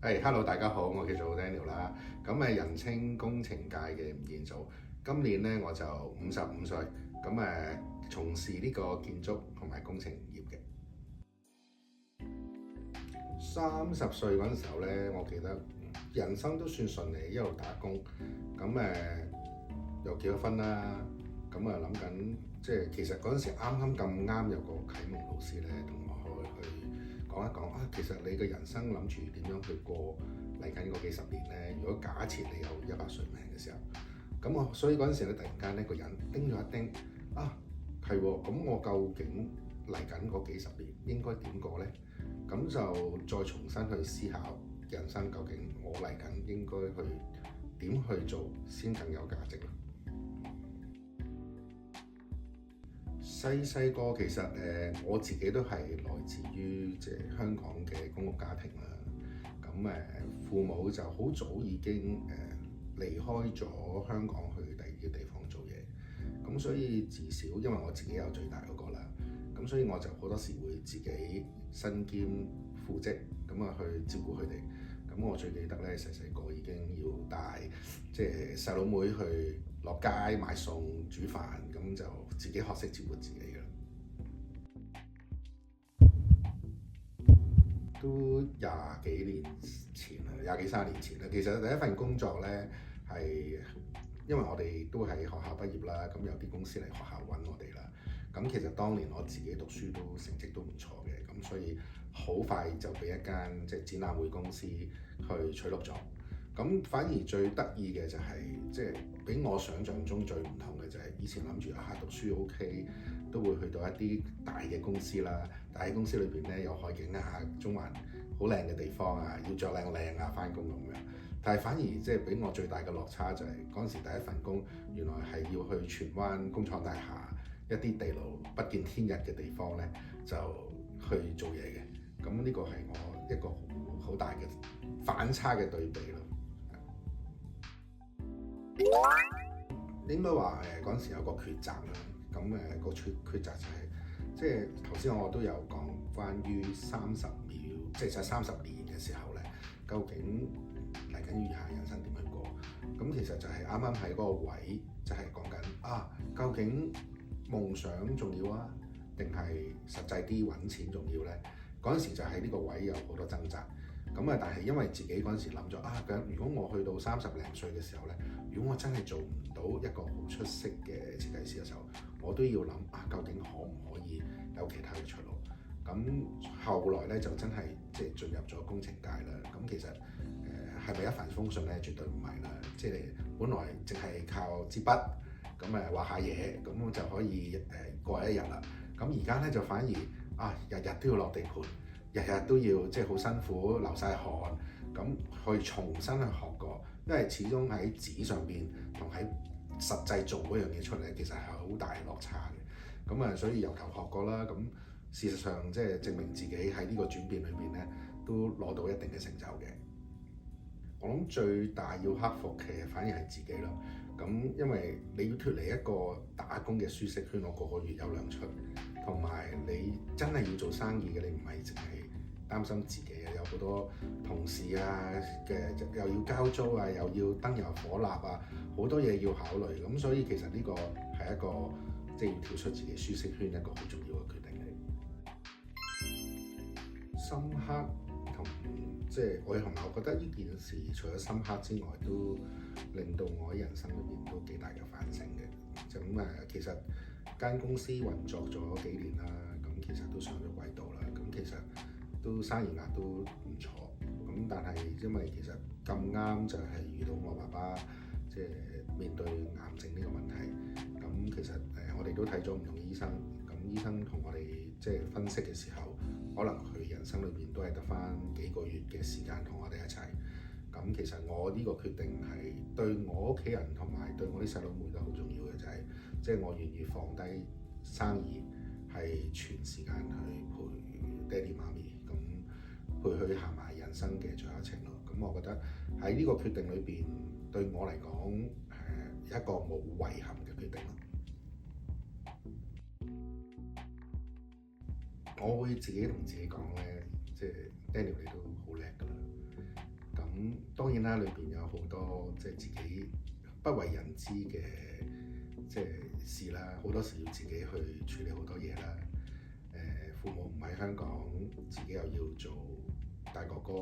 Hello，大家好，我叫做 Daniel 啦。人稱工程界嘅吳彥祖。今年咧我就55歲，從事呢個建築同埋工程業嘅。30歲嗰陣時候咧，我記得人生都算順利，一路打工。又結咗婚啦。諗緊其實嗰陣時咁啱有個啟蒙老師咧，同我去講一講啊。其實你嘅人生諗住點樣去過嚟緊嗰幾十年咧？如果假設你有100歲命嘅時候，所以嗰陣時咧，突然間呢個人叮咗一叮啊，係喎。咁我究竟嚟緊嗰幾十年應該點過呢？咁就再重新去思考人生，究竟我嚟緊應該去點去做先更有價值咯。細個其實我自己都係來自於香港嘅公屋家庭啦。父母就好早已經離開咗香港去第二個地方做嘢。所以自小因為我自己有最大嗰個啦，所以我就好多時會自己身兼父職去照顧佢哋。我最記得咧，細個已經要帶細佬妹去落街買餸煮飯，就自己學識照顧自己嘅啦。都廿幾年前啦，廿幾30年前啦。其實第一份工作咧係因為我哋都喺學校畢業啦，有啲公司嚟學校揾我哋啦。其實當年我自己讀書都成績都唔錯嘅，所以好快就俾一間展覽會公司去取錄咗。反而最得意嘅就係比我想象中最唔同嘅就係以前諗住讀書 OK， 都會去到一啲大嘅公司啦。大嘅公司裏邊咧有海景啊，中環好靚嘅地方啊，要着靚啊翻工咁樣。但係反而俾我最大嘅落差就係嗰陣時第一份工原來係要去荃灣工廠大廈一啲地牢不見天日嘅地方咧，就去做嘢嘅。呢個係我一個好大嘅反差嘅對比咯。應該話嗰陣時有個抉擇啦。個抉擇就係頭先我都有講關於30秒，就30年嘅時候咧，究竟嚟緊餘下人生點去過？其實就係啱啱喺嗰個位，就係講緊究竟夢想重要啊，定係實際啲揾錢重要咧？嗰陣時就喺呢個位有好多掙扎。但係因為自己嗰陣時諗咗如果我去到30零歲嘅時候咧，如果我真係做唔到一個好出色嘅設計師嘅時候，我都要諗究竟可唔可以有其他嘅出路？後來咧就真係進入咗工程界啦。其實係咪一帆風順咧？絕對唔係啦。你本來淨係靠支筆畫下嘢，就可以過一日啦。而家咧就反而日日都要落地盤，日日都要好辛苦流晒汗，去重新去學過。因為始終喺紙上邊同喺實際做嗰樣嘢出嚟，其實係好大落差嘅。所以由頭學過啦。事實上證明自己喺呢個轉變裏邊咧，都攞到一定嘅成就嘅。我諗最大要克服嘅反而係自己咯。因為你要脫離一個打工嘅舒適圈，我個個月有糧出，同埋你真係要做生意嘅，你唔係淨係擔心自己有好多同事又要交租又要燈油火蠟好多嘢要考慮。所以其實呢個係一個要跳出自己舒適圈一個好重要嘅決定嚟。深刻同我覺得呢件事除咗深刻之外，都令到我喺人生裏邊都幾大嘅反省嘅。其實間公司運作咗幾年啦，其實都上咗軌道啦，其實都生意額都唔錯。但係因為其實咁啱就係遇到我爸爸面對癌症呢個問題。其實我哋都睇咗唔同嘅醫生，醫生同我哋分析嘅時候，可能佢人生裏邊都係得返幾個月嘅時間同我哋一齊。其實我呢個決定係對我屋企人同埋對我啲細佬妹都好重要嘅，就係我願意放低生意，係全時間去陪爹哋媽咪，陪佢行埋人生嘅最後一程咯。我覺得喺呢個決定裏邊，對我嚟講一個冇遺憾嘅決定咯。我會自己同自己講咧，Daniel 你都好叻㗎啦。當然啦，裏邊有好多即係自己不為人知嘅即係事啦，好多時要自己去處理好多嘢啦。父母唔喺香港，自己又要做大哥哥，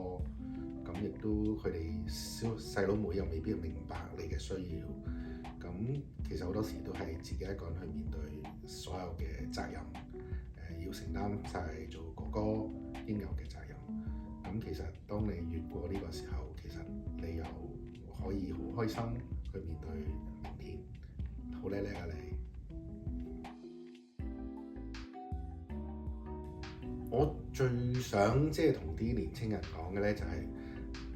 咁亦都佢哋細佬妹又未必明白你嘅需要。咁其實好多時都係自己一個人去面對所有嘅責任，要承擔晒做哥哥應有嘅責任。咁其實當你越過呢個時候，其實你又可以好開心去面對明年，好叻叻啊你！我最想即係同啲年青人講嘅咧，就係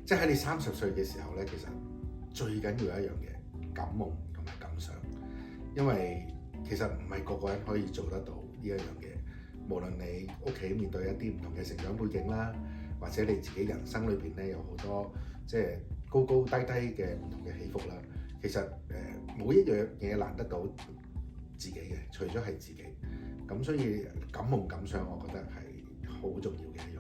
即係喺你30歲嘅時候咧，其實最緊要一樣嘢，感夢同埋感想，因為其實唔係個個人可以做得到呢一樣嘢。無論你屋企面對一啲唔同嘅成長背景啦，或者你自己人生裏邊咧有好多即係高高低低嘅唔同嘅起伏啦，其實冇一樣嘢難得到自己嘅，除咗係自己。咁所以感夢感想，我覺得係好重要嘅。